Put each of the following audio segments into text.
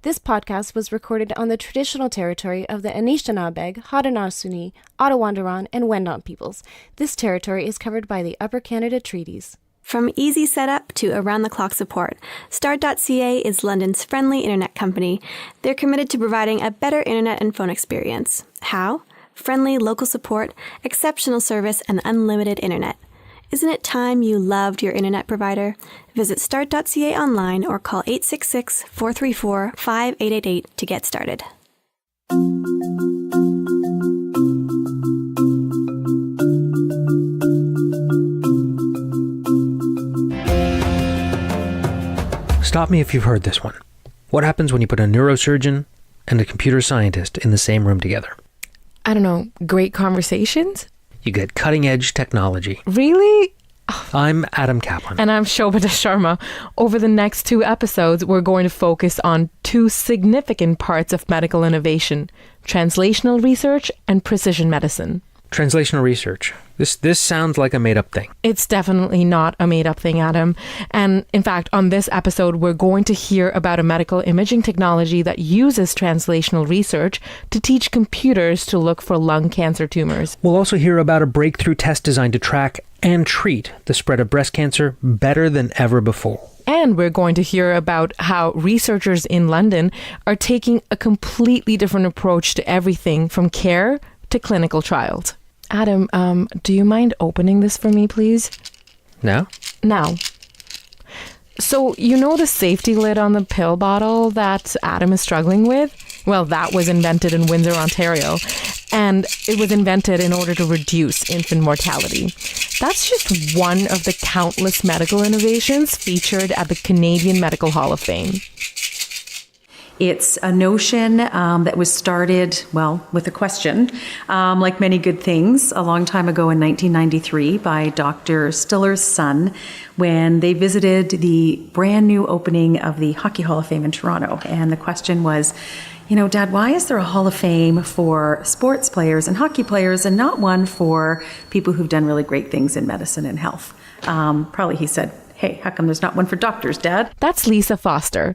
This podcast was recorded on the traditional territory of the Anishinaabe, Haudenosaunee, Ottawandaron, and Wendat peoples. This territory is covered by the Upper Canada Treaties. From easy setup to around-the-clock support, Start.ca is London's friendly internet company. They're committed to providing a better internet and phone experience. How? Friendly local support, exceptional service, and unlimited internet. Isn't it time you loved your internet provider? Visit Start.ca online or call 866-434-5888 to get started. Stop me if you've heard this one. What happens when you put a neurosurgeon and a computer scientist in the same room together? I don't know, great conversations? You get cutting-edge technology. Really? I'm Adam Kaplan. And I'm Shobhita Sharma. Over the next 2 episodes, we're going to focus on 2 significant parts of medical innovation: translational research and precision medicine. Translational research. This sounds like a made-up thing. It's definitely not a made-up thing, Adam. And in fact, on this episode, we're going to hear about a medical imaging technology that uses translational research to teach computers to look for lung cancer tumors. We'll also hear about a breakthrough test designed to track and treat the spread of breast cancer better than ever before. And we're going to hear about how researchers in London are taking a completely different approach to everything from care to clinical trials. Adam, do you mind opening this for me, please? Now? Now. So, you know the safety lid on the pill bottle that Adam is struggling with? Well, that was invented in Windsor, Ontario. And it was invented in order to reduce infant mortality. That's just one of the countless medical innovations featured at the Canadian Medical Hall of Fame. It's a notion that was started, with a question, like many good things, a long time ago in 1993 by Dr. Stiller's son when they visited the brand new opening of the Hockey Hall of Fame in Toronto. And the question was, Dad, why is there a Hall of Fame for sports players and hockey players and not one for people who've done really great things in medicine and health? Probably he said, hey, how come there's not one for doctors, Dad? That's Lissa Foster.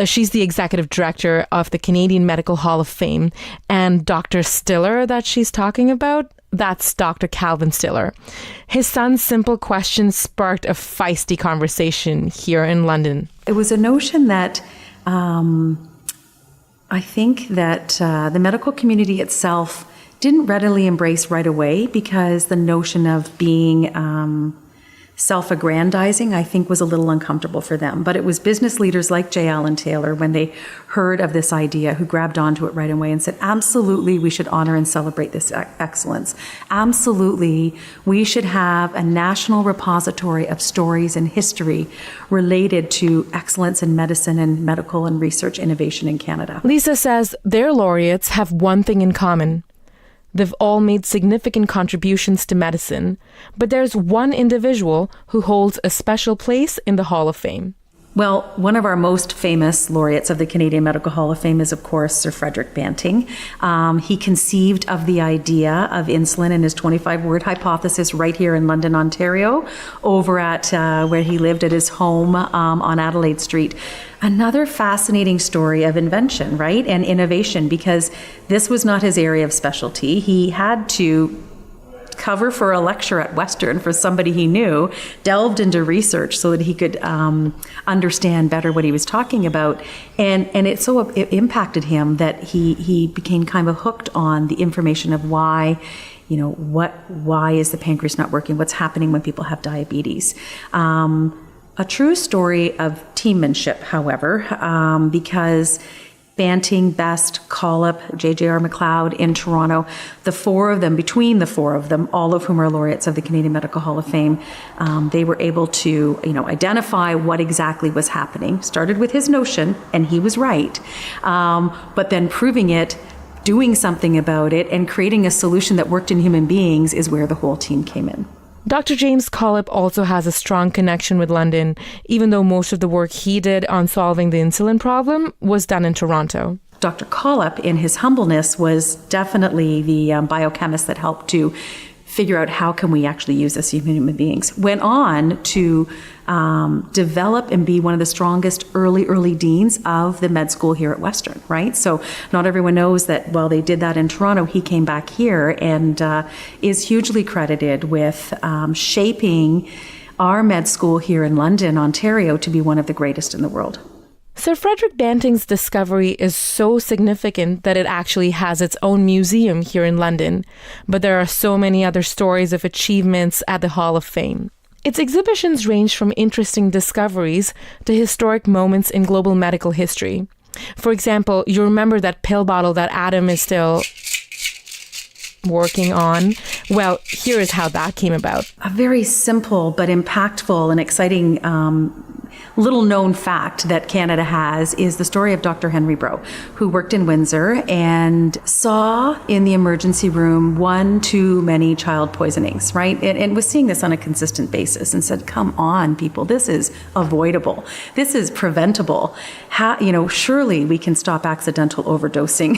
She's the executive director of the Canadian Medical Hall of Fame. And Dr. Stiller that she's talking about, that's Dr. Calvin Stiller. His son's simple question sparked a feisty conversation here in London. It was a notion that I think that the medical community itself didn't readily embrace right away because the notion of being self-aggrandizing, I think, was a little uncomfortable for them. But it was business leaders like J. Allen Taylor, when they heard of this idea, who grabbed onto it right away and said, absolutely, we should honor and celebrate this excellence. Absolutely, we should have a national repository of stories and history related to excellence in medicine and medical and research innovation in Canada. Lissa says their laureates have one thing in common. They've all made significant contributions to medicine, but there's one individual who holds a special place in the Hall of Fame. Well, one of our most famous laureates of the Canadian Medical Hall of Fame is, of course, Sir Frederick Banting. He conceived of the idea of insulin and his 25-word hypothesis right here in London, Ontario, over at where he lived at his home on Adelaide Street. Another fascinating story of invention, right, and innovation, because this was not his area of specialty. He had to cover for a lecture at Western for somebody he knew, delved into research so that he could understand better what he was talking about. And it impacted him that he became kind of hooked on the information of why is the pancreas not working? What's happening when people have diabetes? A true story of teammanship, however, because Banting, Best, Collip, J.J.R. McLeod in Toronto, between the four of them, all of whom are laureates of the Canadian Medical Hall of Fame, they were able to, identify what exactly was happening. Started with his notion, and he was right, but then proving it, doing something about it, and creating a solution that worked in human beings is where the whole team came in. Dr. James Collip also has a strong connection with London, even though most of the work he did on solving the insulin problem was done in Toronto. Dr. Collip, in his humbleness, was definitely the biochemist that helped to figure out how can we actually use this in human beings. Went on to develop and be one of the strongest early deans of the med school here at Western, right? So not everyone knows that while they did that in Toronto, he came back here and is hugely credited with shaping our med school here in London, Ontario, to be one of the greatest in the world. Sir Frederick Banting's discovery is so significant that it actually has its own museum here in London, but there are so many other stories of achievements at the Hall of Fame. Its exhibitions range from interesting discoveries to historic moments in global medical history. For example, you remember that pill bottle that Adam is still working on? Well, here is how that came about. A very simple but impactful and exciting little known fact that Canada has is the story of Dr. Henry Bro, who worked in Windsor and saw in the emergency room one too many child poisonings, right? And was seeing this on a consistent basis and said, come on, people, this is avoidable. This is preventable. Surely we can stop accidental overdosing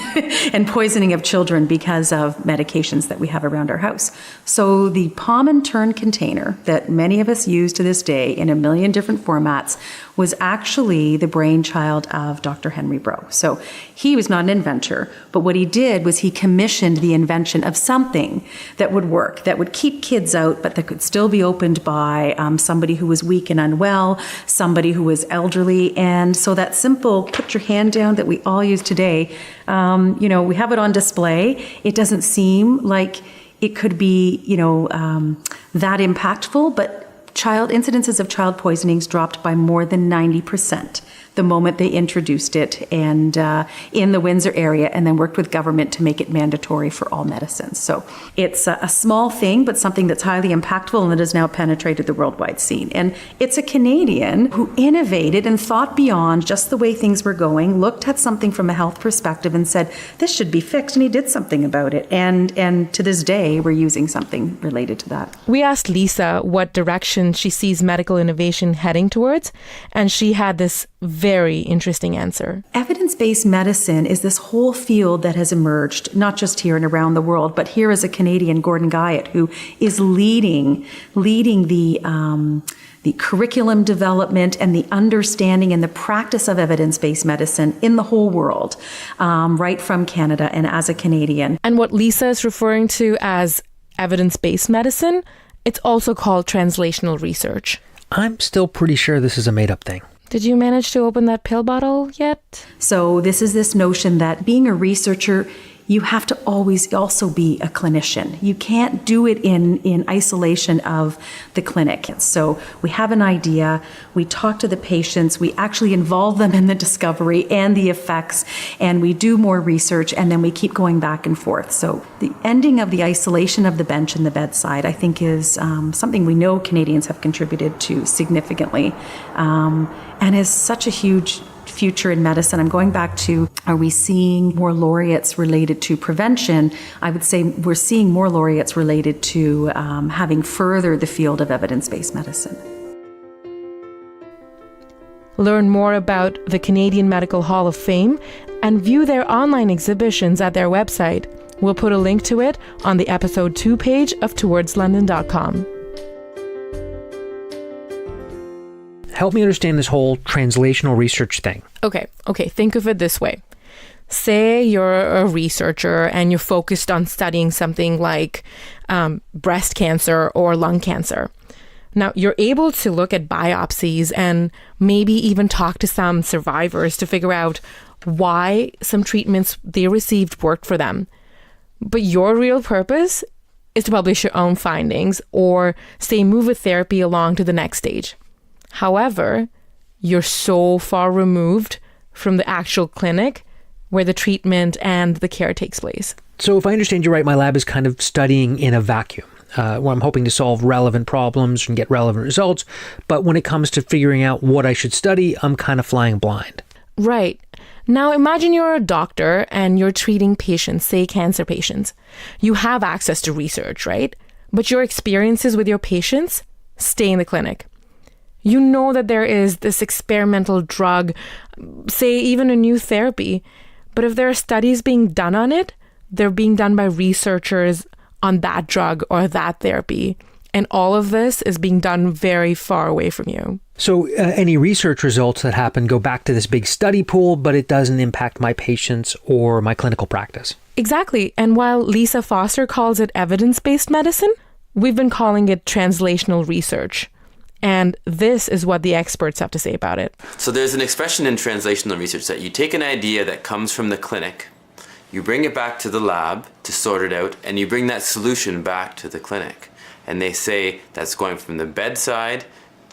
and poisoning of children because of medications that we have around our house. So the palm and turn container that many of us use to this day in a million different formats was actually the brainchild of Dr. Henry Bro. So he was not an inventor, but what he did was he commissioned the invention of something that would work, that would keep kids out, but that could still be opened by somebody who was weak and unwell, somebody who was elderly. And so that simple put your hand down that we all use today, we have it on display. It doesn't seem like it could be, that impactful, but incidences of child poisonings dropped by more than 90% the moment they introduced it and in the Windsor area, and then worked with government to make it mandatory for all medicines. So it's a small thing, but something that's highly impactful and that has now penetrated the worldwide scene. And it's a Canadian who innovated and thought beyond just the way things were going, looked at something from a health perspective and said, this should be fixed, and he did something about it. And to this day, we're using something related to that. We asked Lissa what direction she sees medical innovation heading towards, and she had this very interesting answer. Evidence-based medicine is this whole field that has emerged, not just here and around the world, but here is a Canadian, Gordon Guyatt, who is leading the curriculum development and the understanding and the practice of evidence-based medicine in the whole world, right from Canada and as a Canadian. And what Lissa is referring to as evidence-based medicine, it's also called translational research. I'm still pretty sure this is a made-up thing. Did you manage to open that pill bottle yet? So this is this notion that being a researcher, you have to always also be a clinician. You can't do it in isolation of the clinic. So we have an idea, we talk to the patients, we actually involve them in the discovery and the effects, and we do more research, and then we keep going back and forth. So the ending of the isolation of the bench and the bedside, I think, is something we know Canadians have contributed to significantly, and is such a huge future in medicine. I'm going back to, are we seeing more laureates related to prevention? I would say we're seeing more laureates related to having furthered the field of evidence-based medicine. Learn more about the Canadian Medical Hall of Fame and view their online exhibitions at their website. We'll put a link to it on the episode 2 page of towardslondon.com. Help me understand this whole translational research thing. Okay, think of it this way. Say you're a researcher and you're focused on studying something like breast cancer or lung cancer. Now, you're able to look at biopsies and maybe even talk to some survivors to figure out why some treatments they received worked for them. But your real purpose is to publish your own findings or, say, move a therapy along to the next stage. However, you're so far removed from the actual clinic where the treatment and the care takes place. So if I understand you right, my lab is kind of studying in a vacuum, where I'm hoping to solve relevant problems and get relevant results. But when it comes to figuring out what I should study, I'm kind of flying blind. Right. Now imagine you're a doctor and you're treating patients, say cancer patients. You have access to research, right? But your experiences with your patients stay in the clinic. You know that there is this experimental drug, say even a new therapy, but if there are studies being done on it, they're being done by researchers on that drug or that therapy. And all of this is being done very far away from you. So any research results that happen go back to this big study pool, but it doesn't impact my patients or my clinical practice. Exactly. And while Lissa Foster calls it evidence-based medicine, we've been calling it translational research. And this is what the experts have to say about it. So there's an expression in translational research that you take an idea that comes from the clinic, you bring it back to the lab to sort it out, and you bring that solution back to the clinic. And they say that's going from the bedside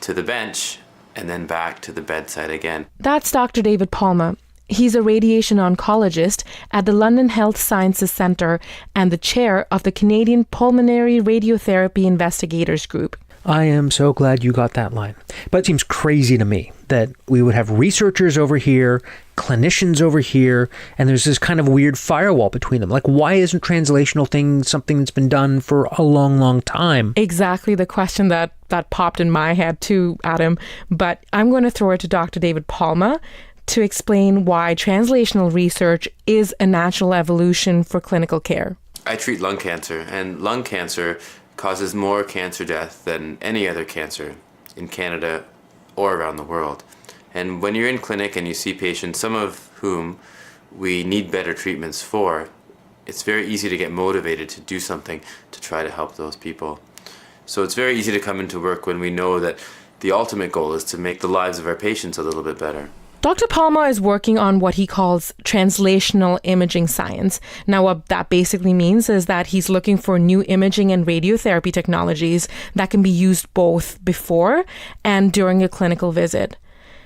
to the bench and then back to the bedside again. That's Dr. David Palma. He's a radiation oncologist at the London Health Sciences Centre and the chair of the Canadian Pulmonary Radiotherapy Investigators Group. I am so glad you got that line. But it seems crazy to me that we would have researchers over here, clinicians over here, and there's this kind of weird firewall between them. Like, why isn't translational thing something that's been done for a long, long time? Exactly the question that popped in my head too, Adam. But I'm going to throw it to Dr. David Palma to explain why translational research is a natural evolution for clinical care. I treat lung cancer, and lung cancer causes more cancer death than any other cancer in Canada or around the world. And when you're in clinic and you see patients, some of whom we need better treatments for, it's very easy to get motivated to do something to try to help those people. So it's very easy to come into work when we know that the ultimate goal is to make the lives of our patients a little bit better. Dr. Palma is working on what he calls translational imaging science. Now, what that basically means is that he's looking for new imaging and radiotherapy technologies that can be used both before and during a clinical visit.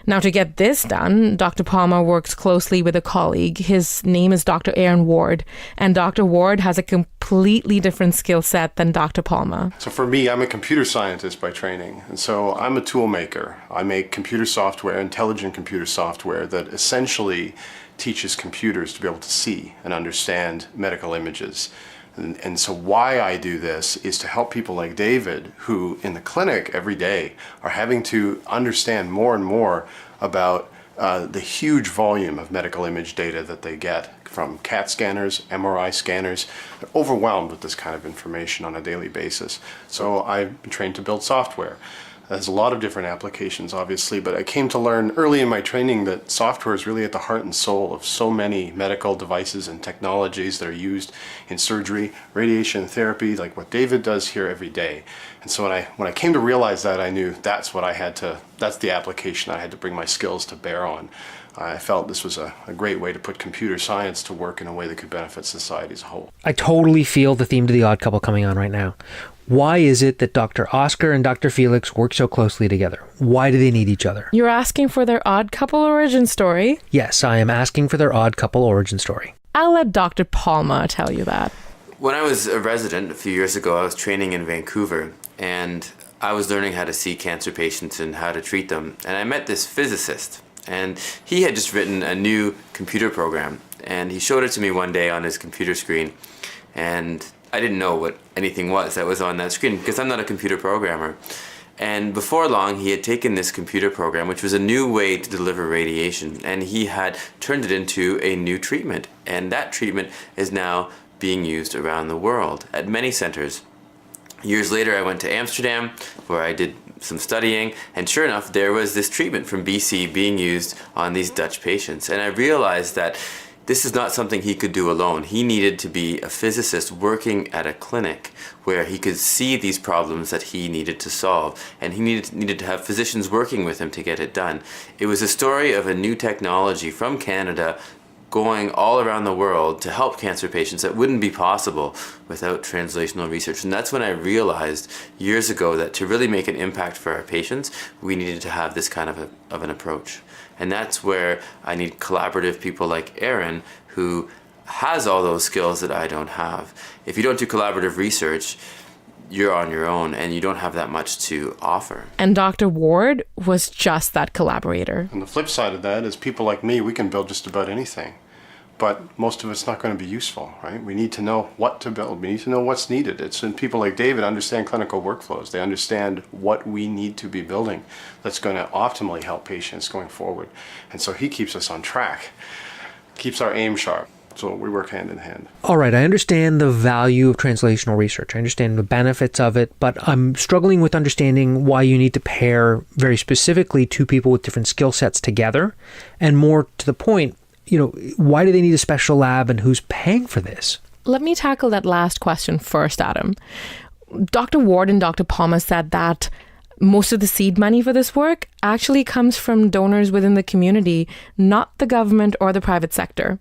Now, to get this done, Dr. Palma works closely with a colleague. His name is Dr. Aaron Ward, and Dr. Ward has a completely different skill set than Dr. Palma. So for me, I'm a computer scientist by training, and so I'm a tool maker. I make computer software, intelligent computer software that essentially teaches computers to be able to see and understand medical images. And so why I do this is to help people like David, who in the clinic every day are having to understand more and more about the huge volume of medical image data that they get from CAT scanners, MRI scanners. They're overwhelmed with this kind of information on a daily basis. So I've been trained to build software. There's a lot of different applications, obviously, but I came to learn early in my training that software is really at the heart and soul of so many medical devices and technologies that are used in surgery, radiation therapy, like what David does here every day. And so when I came to realize that, I knew that's the application I had to bring my skills to bear on. I felt this was a great way to put computer science to work in a way that could benefit society as a whole. I totally feel the theme to The Odd Couple coming on right now. Why is it that Dr. Oscar and Dr. Felix work so closely together? Why do they need each other? You're asking for their odd couple origin story? Yes, I am asking for their odd couple origin story. I'll let Dr. Palma tell you that. When I was a resident a few years ago, I was training in Vancouver, and I was learning how to see cancer patients and how to treat them. And I met this physicist, and he had just written a new computer program, and he showed it to me one day on his computer screen, and I didn't know what anything was that was on that screen because I'm not a computer programmer. And before long, he had taken this computer program, which was a new way to deliver radiation, and he had turned it into a new treatment. And that treatment is now being used around the world at many centers. Years later, I went to Amsterdam, where I did some studying, and sure enough, there was this treatment from BC being used on these Dutch patients. And I realized that this is not something he could do alone. He needed to be a physicist working at a clinic where he could see these problems that he needed to solve, and he needed to have physicians working with him to get it done. It was a story of a new technology from Canada going all around the world to help cancer patients that wouldn't be possible without translational research. And that's when I realized years ago that to really make an impact for our patients, we needed to have this kind of an approach. And that's where I need collaborative people like Aaron, who has all those skills that I don't have. If you don't do collaborative research, you're on your own and you don't have that much to offer. And Dr. Ward was just that collaborator. And the flip side of that is people like me, we can build just about anything. But most of it's not going to be useful, right? We need to know what to build. We need to know what's needed. It's when people like David understand clinical workflows. They understand what we need to be building that's going to optimally help patients going forward. And so he keeps us on track, keeps our aim sharp. So we work hand in hand. All right, I understand the value of translational research. I understand the benefits of it, but I'm struggling with understanding why you need to pair very specifically two people with different skill sets together. And more to the point, why do they need a special lab and who's paying for this? Let me tackle that last question first, Adam. Dr. Ward and Dr. Palma said that most of the seed money for this work actually comes from donors within the community, not the government or the private sector.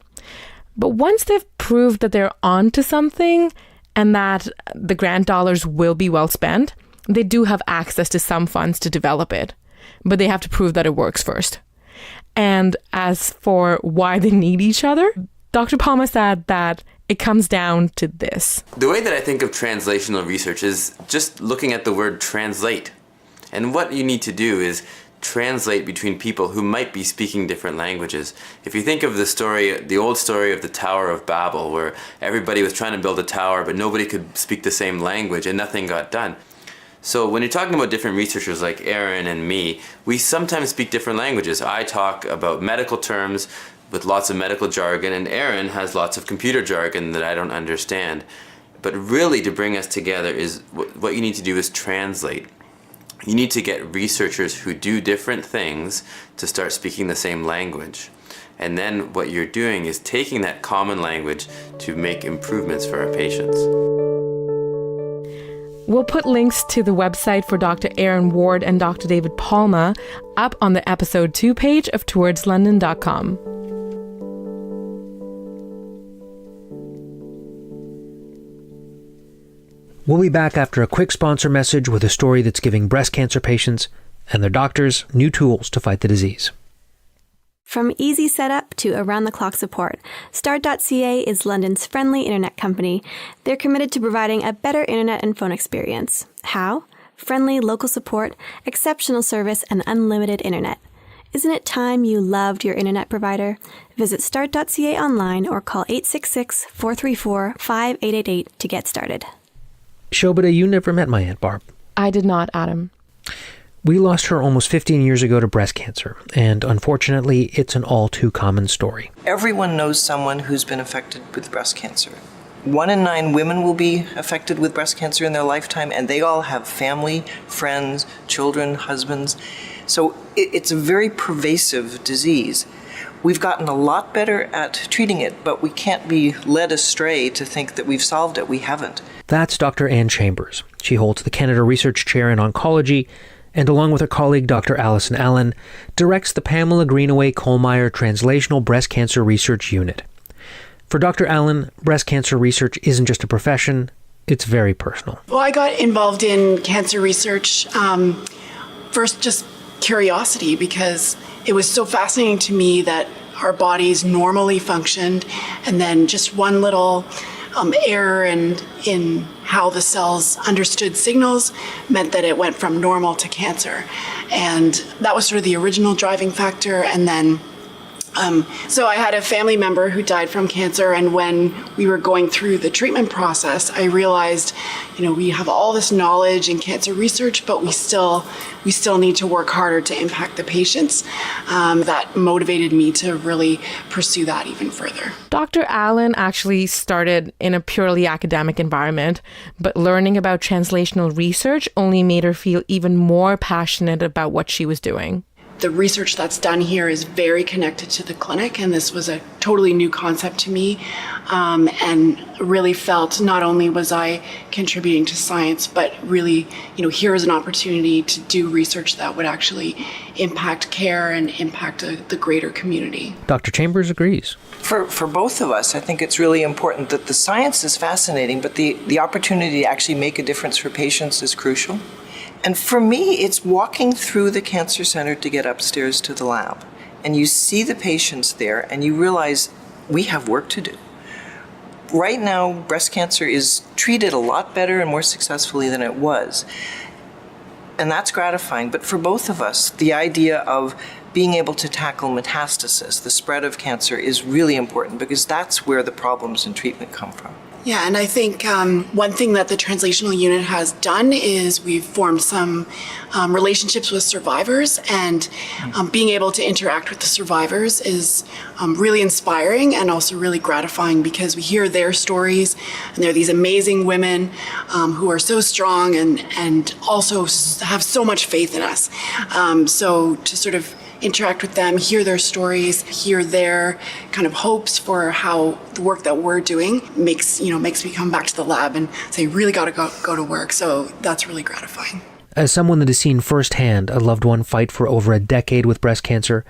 But once they've proved that they're onto something and that the grant dollars will be well spent, they do have access to some funds to develop it. But they have to prove that it works first. And as for why they need each other, Dr. Palma said that it comes down to this. The way that I think of translational research is just looking at the word translate. And what you need to do is translate between people who might be speaking different languages. If you think of the old story of the Tower of Babel, where everybody was trying to build a tower, but nobody could speak the same language and nothing got done. So when you're talking about different researchers like Aaron and me, we sometimes speak different languages. I talk about medical terms with lots of medical jargon, and Aaron has lots of computer jargon that I don't understand. But really, to bring us together is what you need to do is translate. You need to get researchers who do different things to start speaking the same language. And then what you're doing is taking that common language to make improvements for our patients. We'll put links to the website for Dr. Aaron Ward and Dr. David Palma up on the episode 2 page of towardslondon.com. We'll be back after a quick sponsor message with a story that's giving breast cancer patients and their doctors new tools to fight the disease. From easy setup to around-the-clock support, Start.ca is London's friendly internet company. They're committed to providing a better internet and phone experience. How? Friendly local support, exceptional service, and unlimited internet. Isn't it time you loved your internet provider? Visit Start.ca online or call 866-434-5888 to get started. Shobita, you never met my Aunt Barb. I did not, Adam. We lost her almost 15 years ago to breast cancer, and unfortunately, it's an all too common story. Everyone knows someone who's been affected with breast cancer. 1 in 9 women will be affected with breast cancer in their lifetime, and they all have family, friends, children, husbands. So it's a very pervasive disease. We've gotten a lot better at treating it, but we can't be led astray to think that we've solved it. We haven't. That's Dr. Ann Chambers. She holds the Canada Research Chair in Oncology, and along with her colleague Dr. Alison Allan, directs the Pamela Greenaway-Kohlmeier Translational Breast Cancer Research Unit. For Dr. Allan, breast cancer research isn't just a profession, it's very personal. Well, I got involved in cancer research, first just curiosity, because it was so fascinating to me that our bodies normally functioned, and then just one little error in how the cells understood signals meant that it went from normal to cancer. And that was sort of the original driving factor. And then so I had a family member who died from cancer, and when we were going through the treatment process, I realized, we have all this knowledge in cancer research, but we still need to work harder to impact the patients. That motivated me to really pursue that even further. Dr. Allan actually started in a purely academic environment, but learning about translational research only made her feel even more passionate about what she was doing. The research that's done here is very connected to the clinic, and this was a totally new concept to me, and really felt not only was I contributing to science, but really, here is an opportunity to do research that would actually impact care and impact the greater community. Dr. Chambers agrees. For both of us, I think it's really important that the science is fascinating, but the opportunity to actually make a difference for patients is crucial. And for me, it's walking through the cancer center to get upstairs to the lab. And you see the patients there, and you realize we have work to do. Right now, breast cancer is treated a lot better and more successfully than it was. And that's gratifying. But for both of us, the idea of being able to tackle metastasis, the spread of cancer, is really important, because that's where the problems in treatment come from. Yeah, and I think one thing that the translational unit has done is we've formed some relationships with survivors, and being able to interact with the survivors is really inspiring and also really gratifying, because we hear their stories, and they're these amazing women who are so strong and also have so much faith in us. So to sort of interact with them, hear their stories, hear their kind of hopes for how the work that we're doing makes me come back to the lab and say, really got to go to work. So that's really gratifying. As someone that has seen firsthand a loved one fight for over a decade with breast cancer,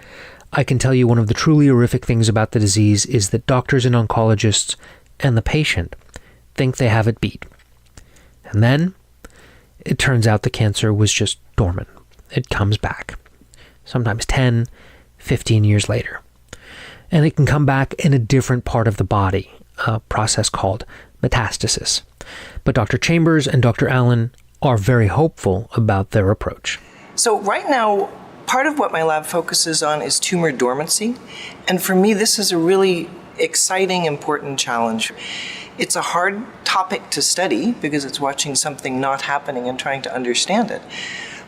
I can tell you one of the truly horrific things about the disease is that doctors and oncologists and the patient think they have it beat. And then it turns out the cancer was just dormant. It comes back. Sometimes 10, 15 years later. And it can come back in a different part of the body, a process called metastasis. But Dr. Chambers and Dr. Allan are very hopeful about their approach. So right now, part of what my lab focuses on is tumor dormancy. And for me, this is a really exciting, important challenge. It's a hard topic to study because it's watching something not happening and trying to understand it.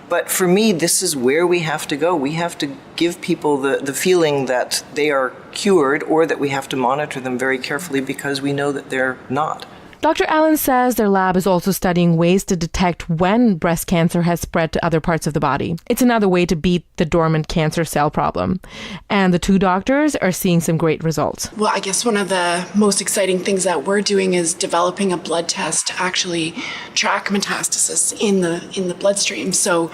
But for me, this is where we have to go. We have to give people the feeling that they are cured, or that we have to monitor them very carefully because we know that they're not. Dr. Allan says their lab is also studying ways to detect when breast cancer has spread to other parts of the body. It's another way to beat the dormant cancer cell problem. And the two doctors are seeing some great results. Well, I guess one of the most exciting things that we're doing is developing a blood test to actually track metastasis in the bloodstream. So,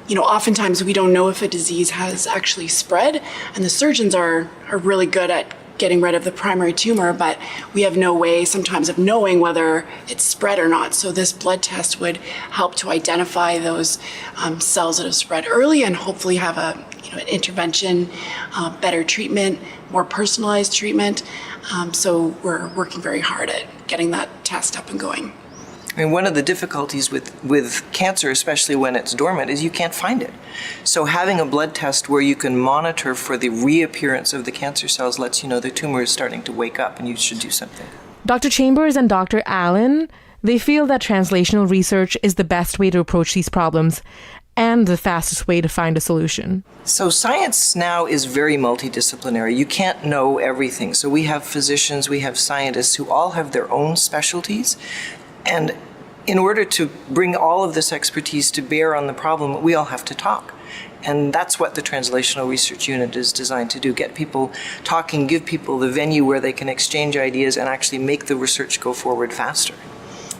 oftentimes we don't know if a disease has actually spread, and the surgeons are really good at getting rid of the primary tumor, but we have no way sometimes of knowing whether it's spread or not. So this blood test would help to identify those cells that have spread early and hopefully have an intervention, better treatment, more personalized treatment. So we're working very hard at getting that test up and going. I mean, one of the difficulties with cancer, especially when it's dormant, is you can't find it. So having a blood test where you can monitor for the reappearance of the cancer cells lets you know the tumor is starting to wake up and you should do something. Dr. Chambers and Dr. Allan, they feel that translational research is the best way to approach these problems and the fastest way to find a solution. So science now is very multidisciplinary. You can't know everything. So we have physicians, we have scientists who all have their own specialties. And in order to bring all of this expertise to bear on the problem, we all have to talk. And that's what the Translational Research Unit is designed to do, get people talking, give people the venue where they can exchange ideas and actually make the research go forward faster.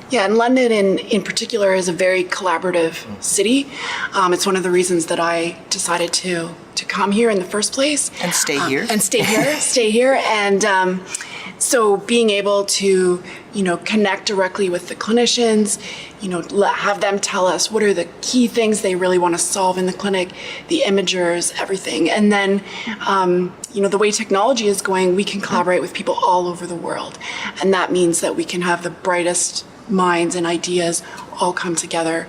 Yeah, and London in particular is a very collaborative city. It's one of the reasons that I decided to come here in the first place. And stay here. Stay here. And so being able to, connect directly with the clinicians, have them tell us what are the key things they really want to solve in the clinic, the imagers, everything. And then, the way technology is going, we can collaborate with people all over the world. And that means that we can have the brightest minds and ideas all come together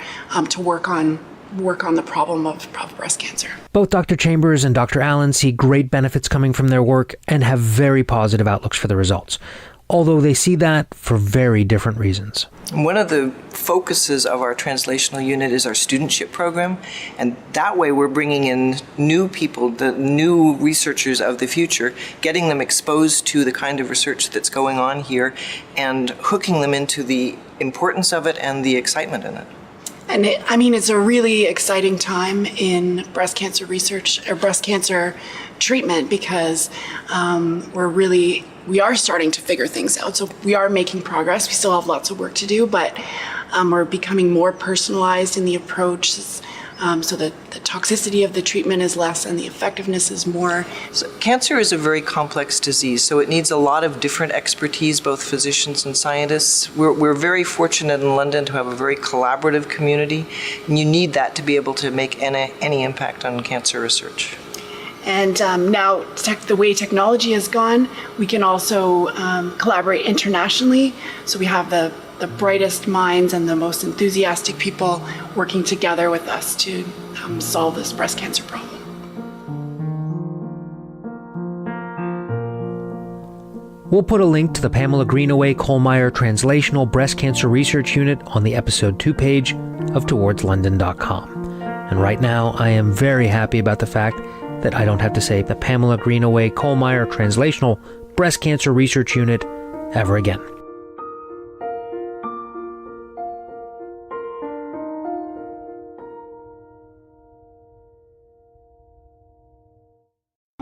to work on the problem of breast cancer. Both Dr. Chambers and Dr. Allan see great benefits coming from their work and have very positive outlooks for the results, although they see that for very different reasons. One of the focuses of our translational unit is our studentship program, and that way we're bringing in new people, the new researchers of the future, getting them exposed to the kind of research that's going on here and hooking them into the importance of it and the excitement in it. And it's a really exciting time in breast cancer research or breast cancer treatment because we are starting to figure things out. So we are making progress. We still have lots of work to do, but we're becoming more personalized in the approach so that the toxicity of the treatment is less and the effectiveness is more. So cancer is a very complex disease, so it needs a lot of different expertise, both physicians and scientists. We're very fortunate in London to have a very collaborative community, and you need that to be able to make any impact on cancer research. And now the way technology has gone, we can also collaborate internationally. So we have the brightest minds and the most enthusiastic people working together with us to solve this breast cancer problem. We'll put a link to the Pamela Greenaway-Kohlmeier Translational Breast Cancer Research Unit on the Episode 2 page of towardslondon.com. And right now, I am very happy about the fact that I don't have to say the Pamela Greenaway-Kohlmeier Translational Breast Cancer Research Unit ever again.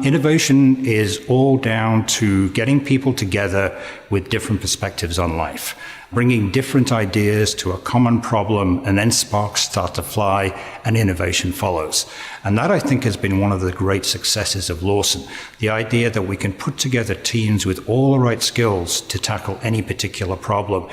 Innovation is all down to getting people together with different perspectives on life, bringing different ideas to a common problem, and then sparks start to fly and innovation follows. And that, I think, has been one of the great successes of Lawson, the idea that we can put together teams with all the right skills to tackle any particular problem,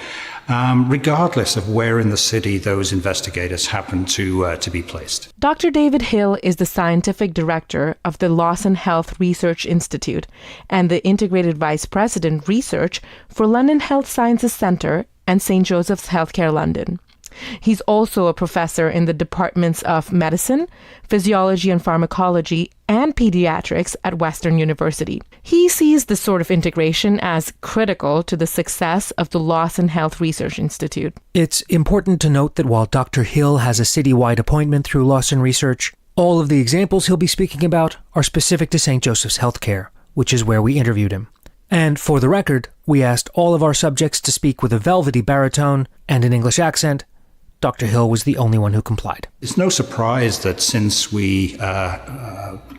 regardless of where in the city those investigators happen to be placed. Dr. David Hill is the scientific director of the Lawson Health Research Institute and the Integrated Vice President Research for London Health Sciences Centre and St. Joseph's Healthcare London. He's also a professor in the departments of medicine, physiology and pharmacology, and pediatrics at Western University. He sees this sort of integration as critical to the success of the Lawson Health Research Institute. It's important to note that while Dr. Hill has a citywide appointment through Lawson Research, all of the examples he'll be speaking about are specific to St. Joseph's Healthcare, which is where we interviewed him. And for the record, we asked all of our subjects to speak with a velvety baritone and an English accent. Dr. Hill was the only one who complied. It's no surprise that since we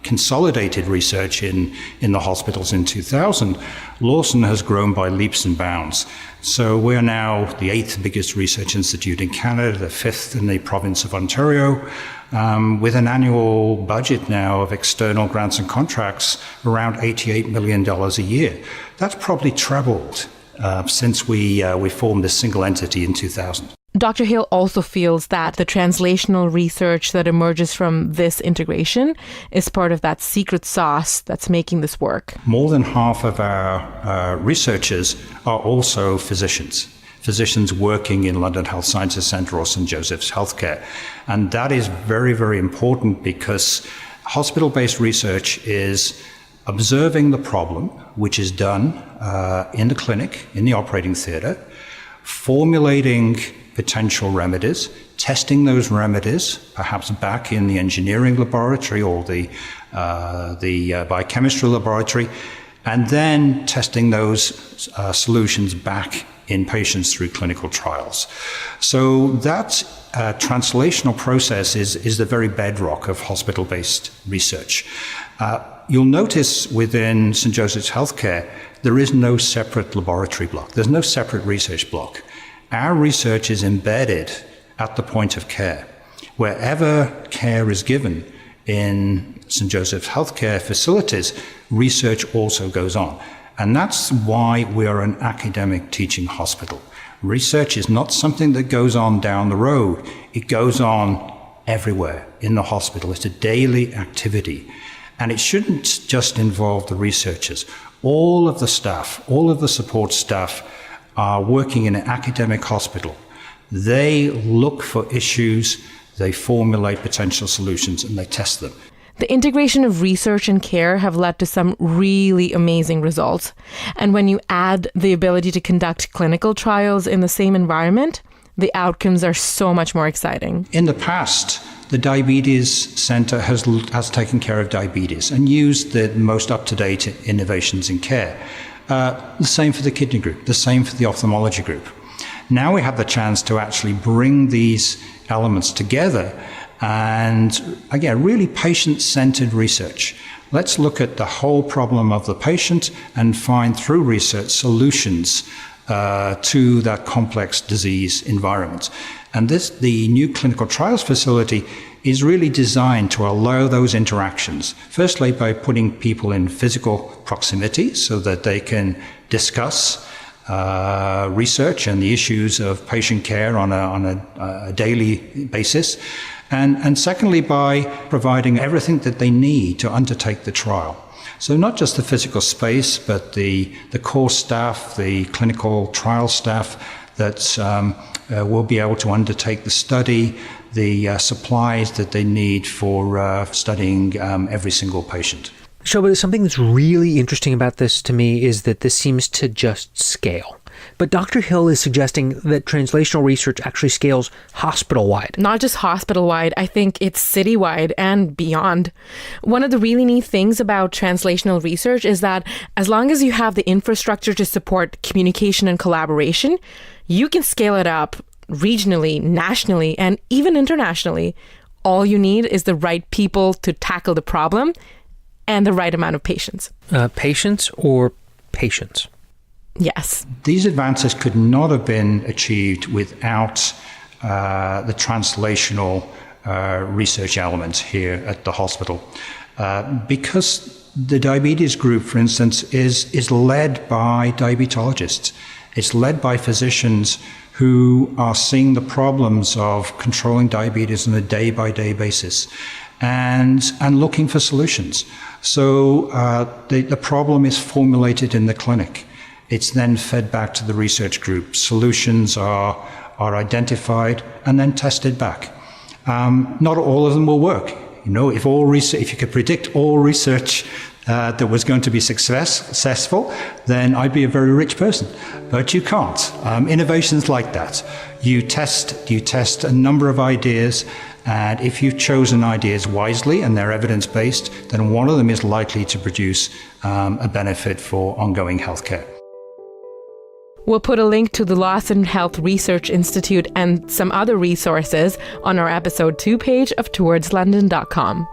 consolidated research in the hospitals in 2000, Lawson has grown by leaps and bounds. So we're now the 8th biggest research institute in Canada, the 5th in the province of Ontario, with an annual budget now of external grants and contracts around $88 million a year. That's probably trebled since we formed this single entity in 2000. Dr. Hill also feels that the translational research that emerges from this integration is part of that secret sauce that's making this work. More than half of our researchers are also physicians working in London Health Sciences Centre or St. Joseph's Healthcare. And that is very, very important because hospital-based research is observing the problem, which is done in the clinic, in the operating theatre, formulating potential remedies, testing those remedies, perhaps back in the engineering laboratory or the biochemistry laboratory, and then testing those solutions back in patients through clinical trials. So that translational process is the very bedrock of hospital-based research. You'll notice within St. Joseph's Healthcare, there is no separate laboratory block. There's no separate research block. Our research is embedded at the point of care. Wherever care is given in St. Joseph's Healthcare facilities, research also goes on. And that's why we are an academic teaching hospital. Research is not something that goes on down the road. It goes on everywhere in the hospital. It's a daily activity. And it shouldn't just involve the researchers. All of the staff, all of the support staff are working in an academic hospital. They look for issues, they formulate potential solutions, and they test them. The integration of research and care have led to some really amazing results. And when you add the ability to conduct clinical trials in the same environment, the outcomes are so much more exciting. In the past, the Diabetes Centre has taken care of diabetes and used the most up-to-date innovations in care. The same for the kidney group, the same for the ophthalmology group. Now we have the chance to actually bring these elements together and, again, really patient-centered research. Let's look at the whole problem of the patient and find, through research, solutions to that complex disease environment. And the new clinical trials facility is really designed to allow those interactions. Firstly, by putting people in physical proximity so that they can discuss research and the issues of patient care on a daily basis. And secondly, by providing everything that they need to undertake the trial. So not just the physical space, but the core staff, the clinical trial staff that will be able to undertake the study, the supplies that they need for studying every single patient. Shobha, something that's really interesting about this to me is that this seems to just scale. But Dr. Hill is suggesting that translational research actually scales hospital-wide. Not just hospital-wide, I think it's city-wide and beyond. One of the really neat things about translational research is that as long as you have the infrastructure to support communication and collaboration, you can scale it up regionally, nationally, and even internationally. All you need is the right people to tackle the problem and the right amount of patience. Patience or patience? Yes. These advances could not have been achieved without the translational research element here at the hospital. Because the diabetes group, for instance, is led by diabetologists. It's led by physicians who are seeing the problems of controlling diabetes on a day-by-day basis and looking for solutions. So the problem is formulated in the clinic. It's then fed back to the research group. Solutions are identified and then tested back. Not all of them will work. If you could predict all research that was going to be successful, then I'd be a very rich person. But you can't. Innovation's like that. You test a number of ideas, and if you've chosen ideas wisely and they're evidence-based, then one of them is likely to produce a benefit for ongoing healthcare. We'll put a link to the Lawson Health Research Institute and some other resources on our episode 2 page of towardslondon.com.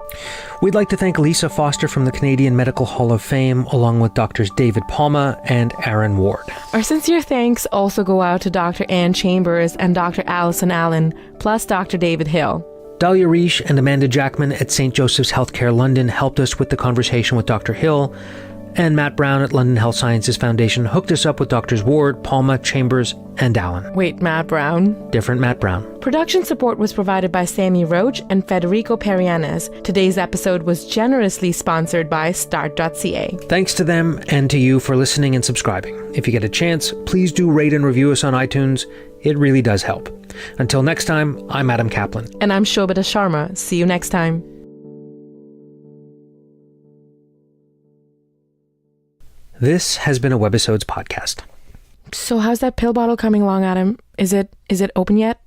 We'd like to thank Lissa Foster from the Canadian Medical Hall of Fame, along with Drs. David Palma and Aaron Ward. Our sincere thanks also go out to Dr. Anne Chambers and Dr. Alison Allan, plus Dr. David Hill. Dahlia Reish and Amanda Jackman at St. Joseph's Healthcare London helped us with the conversation with Dr. Hill, and Matt Brown at London Health Sciences Foundation hooked us up with Drs. Ward, Palma, Chambers, and Allan. Wait, Matt Brown? Different Matt Brown. Production support was provided by Sammy Roach and Federico Perianes. Today's episode was generously sponsored by Start.ca. Thanks to them and to you for listening and subscribing. If you get a chance, please do rate and review us on iTunes. It really does help. Until next time, I'm Adam Kaplan. And I'm Shobha Sharma. See you next time. This has been a Webisodes podcast. So how's that pill bottle coming along, Adam? Is it open yet?